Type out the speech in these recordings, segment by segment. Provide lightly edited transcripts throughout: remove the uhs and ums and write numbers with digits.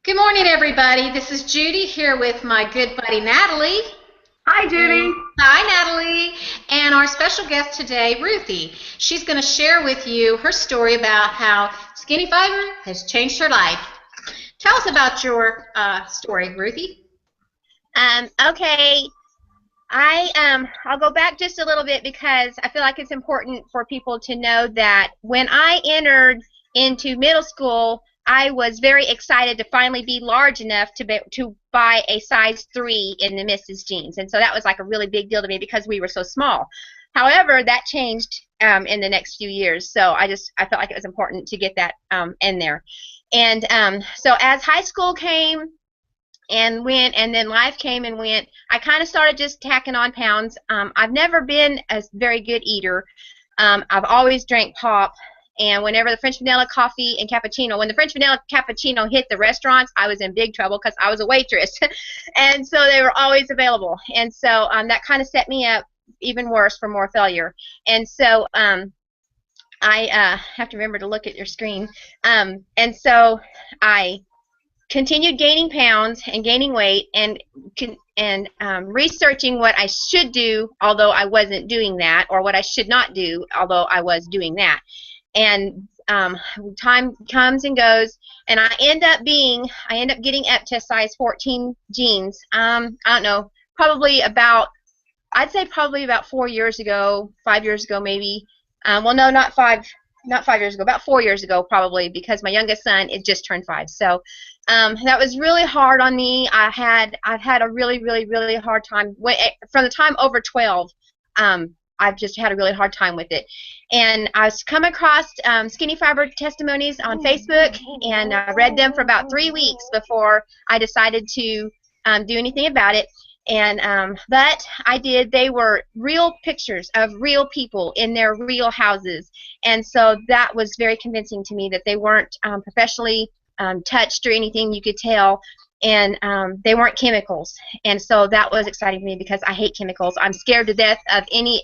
Good morning, everybody. This is Judy here with my good buddy Natalie. Hi, Judy. Hi, Natalie. And our special guest today, Ruthie. She's going to share with you her story about how Skinny Fiber has changed her life. Tell us about your story, Ruthie. Okay. I'll go back just a little bit because I feel like it's important for people to know that when I entered into middle school, I was very excited to finally be large enough to buy a size 3 in the Misses jeans, and so that was like a really big deal to me because we were so small. However, that changed in the next few years, so I felt like it was important to get that in there. And so as high school came and went, and then life came and went, I kind of started just tacking on pounds. I've never been a very good eater. I've always drank pop. And whenever the French vanilla coffee and cappuccino, when the French vanilla cappuccino hit the restaurants, I was in big trouble because I was a waitress. And so they were always available. And so that kind of set me up even worse for more failure. And so I have to remember to look at your screen. And so I continued gaining pounds and gaining weight and researching what I should do, although I wasn't doing that, or what I should not do, although I was doing that. And time comes and goes, and I end up getting up to size 14 jeans. I don't know, I'd say probably about 4 years ago, 5 years ago maybe. Well, no, not 5 years ago, about 4 years ago probably, because my youngest son just turned 5. So that was really hard on me. I've had a really, really, really hard time from the time over 12. I've just had a really hard time with it. And I was come across Skinny Fiber testimonies on Facebook, and I read them for about 3 weeks before I decided to do anything about it. And but I did. They were real pictures of real people in their real houses, and so that was very convincing to me that they weren't professionally touched or anything. You could tell. And they weren't chemicals, and so that was exciting to me because I hate chemicals. I'm scared to death of any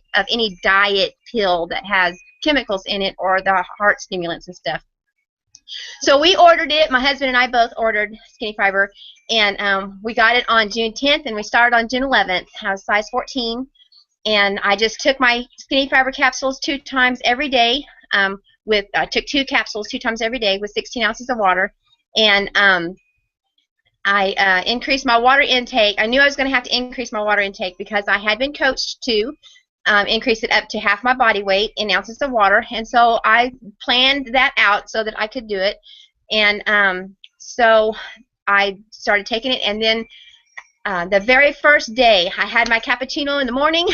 diet pill that has chemicals in it or the heart stimulants and stuff. So we ordered it. My husband and I both ordered Skinny Fiber, and we got it on June 10th, and we started on June 11th. I was size 14, and I just took my Skinny Fiber capsules 2 times every day. I took 2 capsules 2 times every day with 16 ounces of water, and I increased my water intake. I knew I was going to have to increase my water intake because I had been coached to increase it up to half my body weight in ounces of water, and so I planned that out so that I could do it. And so I started taking it, and then the very first day I had my cappuccino in the morning,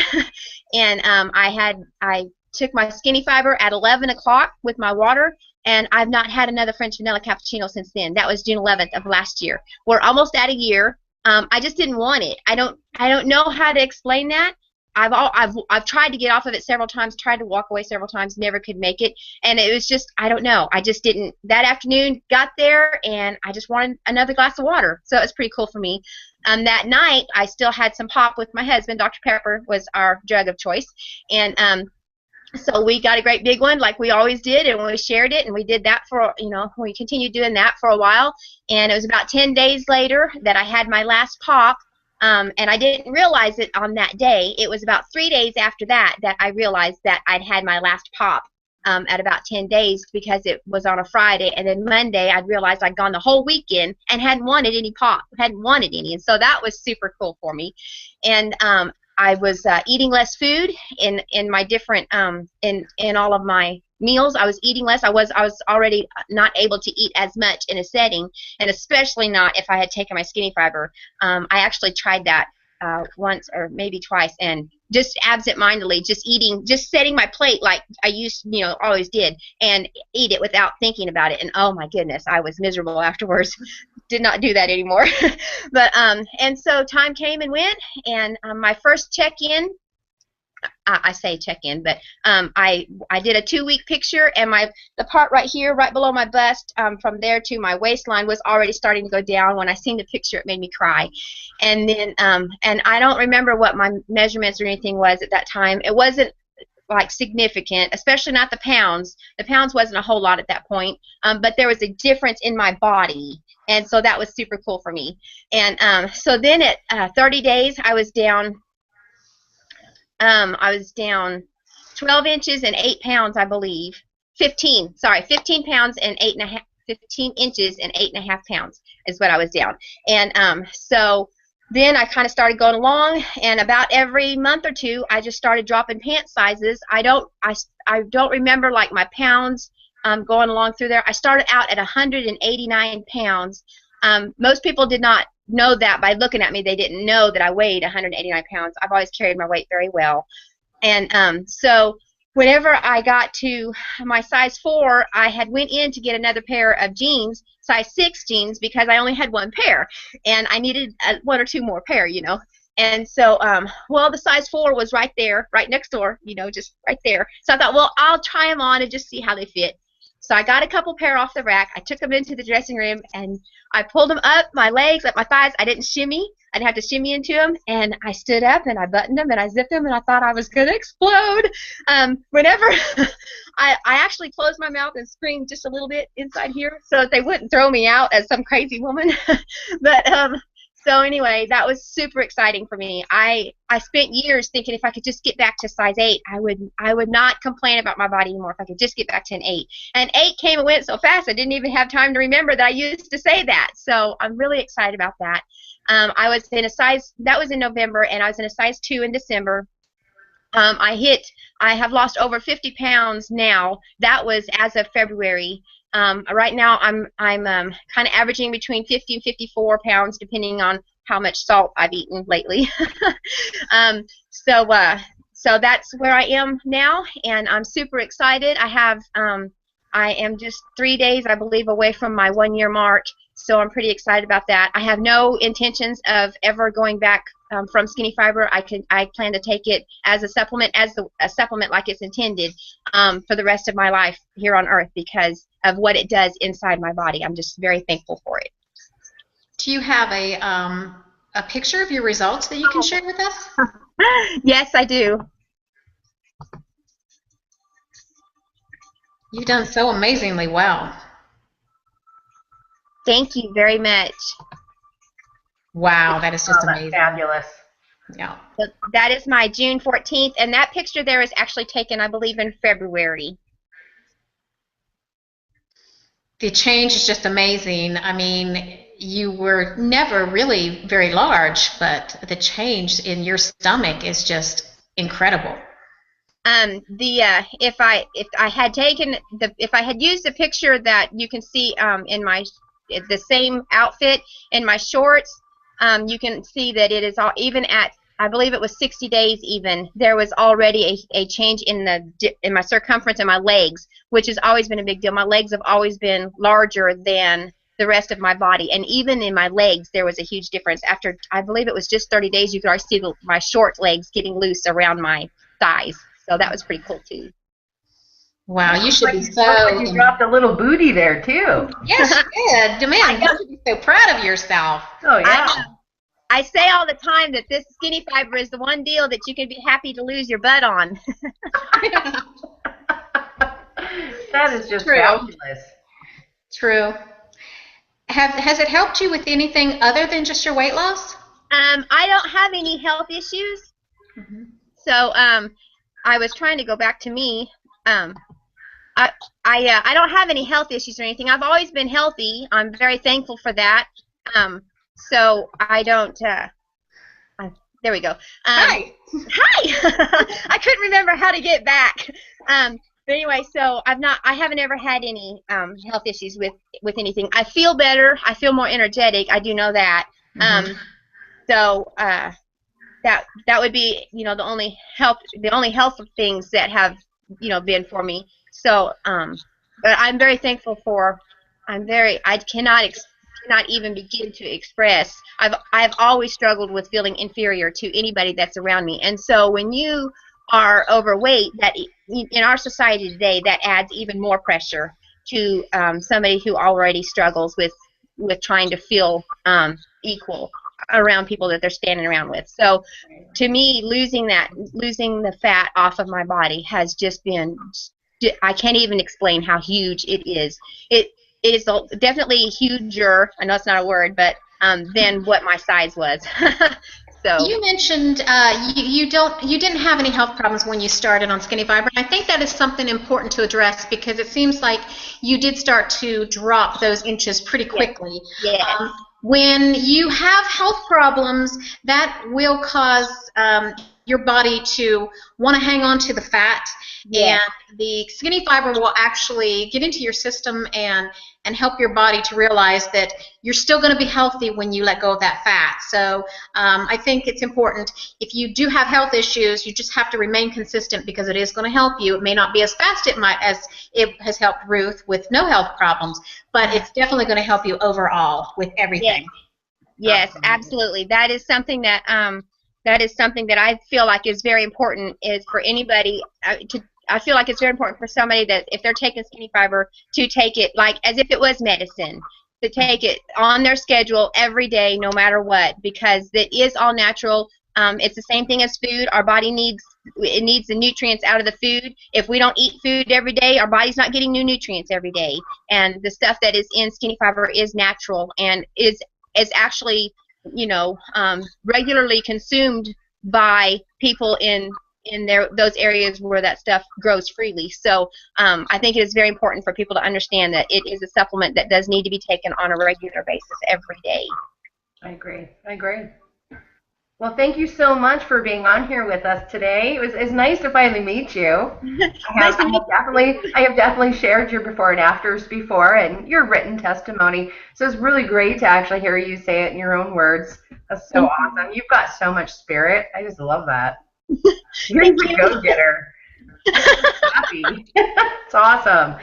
and I took my Skinny Fiber at 11 o'clock with my water. And I've not had another French vanilla cappuccino since then. That was June 11th of last year. We're almost at a year. I just didn't want it. I don't know how to explain that. I've tried to get off of it several times, tried to walk away several times, never could make it. And it was just, I don't know. I just didn't. That afternoon, got there, and I just wanted another glass of water. So it was pretty cool for me. That night, I still had some pop with my husband. Dr. Pepper was our drug of choice. And so we got a great big one like we always did, and we shared it, and we did that for, we continued doing that for a while. And it was about 10 days later that I had my last pop, and I didn't realize it on that day. It was about 3 days after that that I realized that I'd had my last pop at about 10 days because it was on a Friday, and then Monday I'd realized I'd gone the whole weekend and hadn't wanted any pop, hadn't wanted any, and so that was super cool for me. And I was eating less food in my different in all of my meals. I was eating less. I was already not able to eat as much in a setting, and especially not if I had taken my Skinny Fiber. I actually tried that once or maybe twice, and just absent-mindedly, just setting my plate like I used, always did, and eat it without thinking about it. And oh my goodness, I was miserable afterwards. Did not do that anymore. But and so time came and went, and my first check-in, I say check-in, but I did a 2-week picture, and the part right here, right below my bust, from there to my waistline was already starting to go down. When I seen the picture, it made me cry. And then and I don't remember what my measurements or anything was at that time. It wasn't like significant, especially not the pounds. The pounds wasn't a whole lot at that point, but there was a difference in my body, and so that was super cool for me. And so then at 30 days, I was down 12 inches and 8 pounds, I believe. 15 pounds and 8.5, 15 inches and 8.5 pounds is what I was down. And so then I kind of started going along, and about every month or two, I just started dropping pant sizes. I don't remember like my pounds going along through there. I started out at 189 pounds. Most people did not know that by looking at me. They didn't know that I weighed 189 pounds. I've always carried my weight very well. And so whenever I got to my size 4, I had went in to get another pair of jeans, size 6 jeans, because I only had one pair, and I needed 1 or 2 more pair, you know. And so, well, the size 4 was right there, right next door, you know, just right there. So I thought, well, I'll try them on and just see how they fit. So I got a couple pair off the rack. I took them into the dressing room, and I pulled them up my legs, up my thighs. I didn't shimmy. I didn't have to shimmy into them. And I stood up, and I buttoned them, and I zipped them, and I thought I was going to explode. Whenever I actually closed my mouth and screamed just a little bit inside here so that they wouldn't throw me out as some crazy woman. But so anyway, that was super exciting for me. I spent years thinking if I could just get back to size 8, I would not complain about my body anymore if I could just get back to an 8. And 8 came and went so fast I didn't even have time to remember that I used to say that. So I'm really excited about that. I was in a size, that was in November, and I was in a size 2 in December. I have lost over 50 pounds now. That was as of February. Right now I'm kind of averaging between 50 and 54 pounds depending on how much salt I've eaten lately. So that's where I am now, and I'm super excited. I am just 3 days, I believe, away from my 1-year mark, so I'm pretty excited about that. I have no intentions of ever going back from Skinny Fiber. I plan to take it as a supplement, like it's intended, for the rest of my life here on Earth because of what it does inside my body. I'm just very thankful for it. Do you have a picture of your results that you can share with us? Yes, I do. You've done so amazingly well. Thank you very much. Wow, that is just amazing. Fabulous. Yeah. So that is my June 14th, and that picture there is actually taken, I believe, in February. The change is just amazing. I mean, you were never really very large, but the change in your stomach is just incredible. If I had used the picture that you can see in the same outfit in my shorts, you can see that it is all even at, I believe it was 60 days even, there was already a change in my circumference and my legs, which has always been a big deal. My legs have always been larger than the rest of my body, and even in my legs there was a huge difference. After, I believe it was just 30 days, you could already see my short legs getting loose around my thighs. So that was pretty cool too. Wow, you should be so. You dropped a little booty there too. Yes, you did. Man, you should be so proud of yourself. Oh yeah. I say all the time that this Skinny Fiber is the one deal that you can be happy to lose your butt on. That is just True. fabulous. True. Has it helped you with anything other than just your weight loss? I don't have any health issues. Mm-hmm. So I was trying to go back to me. I don't have any health issues or anything. I've always been healthy. I'm very thankful for that. So I don't. There we go. Hi. Hi. I couldn't remember how to get back. But anyway, so I haven't ever had any health issues with anything. I feel better. I feel more energetic. I do know that. Mm-hmm. So that would be, you know, the only health things that have, you know, been for me. So but I'm very thankful for. I cannot even begin to express. I've always struggled with feeling inferior to anybody that's around me, and so when you are overweight, that in our society today, that adds even more pressure to somebody who already struggles with trying to feel equal. around people that they're standing around with. So to me, losing the fat off of my body has just been, I can't even explain how huge it is. It is definitely huger, I know it's not a word, but than what my size was. So you mentioned you didn't have any health problems when you started on Skinny Fiber. And I think that is something important to address, because it seems like you did start to drop those inches pretty quickly. Yes. When you have health problems, that will cause your body to want to hang on to the fat. Yes. And the Skinny Fiber will actually get into your system and help your body to realize that you're still going to be healthy when you let go of that fat. So I think it's important. If you do have health issues, you just have to remain consistent, because it is going to help you. It may not be as fast as it has helped Ruth with no health problems, but it's definitely going to help you overall with everything. Yes, absolutely. That is something that I feel like is very important, is for anybody I feel like it's very important for somebody that if they're taking Skinny Fiber, to take it like as if it was medicine, to take it on their schedule every day, no matter what, because it is all natural. It's the same thing as food. Our body needs the nutrients out of the food. If we don't eat food every day, our body's not getting new nutrients every day. And the stuff that is in Skinny Fiber is natural and is actually, regularly consumed by people in those areas where that stuff grows freely. So I think it is very important for people to understand that it is a supplement that does need to be taken on a regular basis every day. I agree. Well, thank you so much for being on here with us today. It's nice to finally meet you. I have definitely shared your before and afters before, and your written testimony. So it's really great to actually hear you say it in your own words. That's so awesome. You've got so much spirit. I just love that. You're a go-getter. Happy. It's awesome.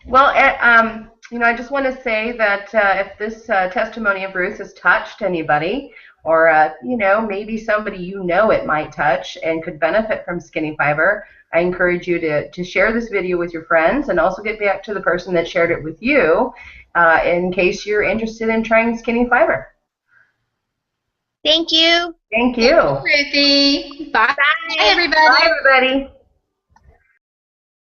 Well, I just want to say that if this testimony of Ruth has touched anybody, or maybe somebody it might touch and could benefit from Skinny Fiber, I encourage you to share this video with your friends, and also get back to the person that shared it with you in case you're interested in trying Skinny Fiber. Thank you. Thank you. Ruthie. Bye. Bye. Bye, everybody. Bye, everybody.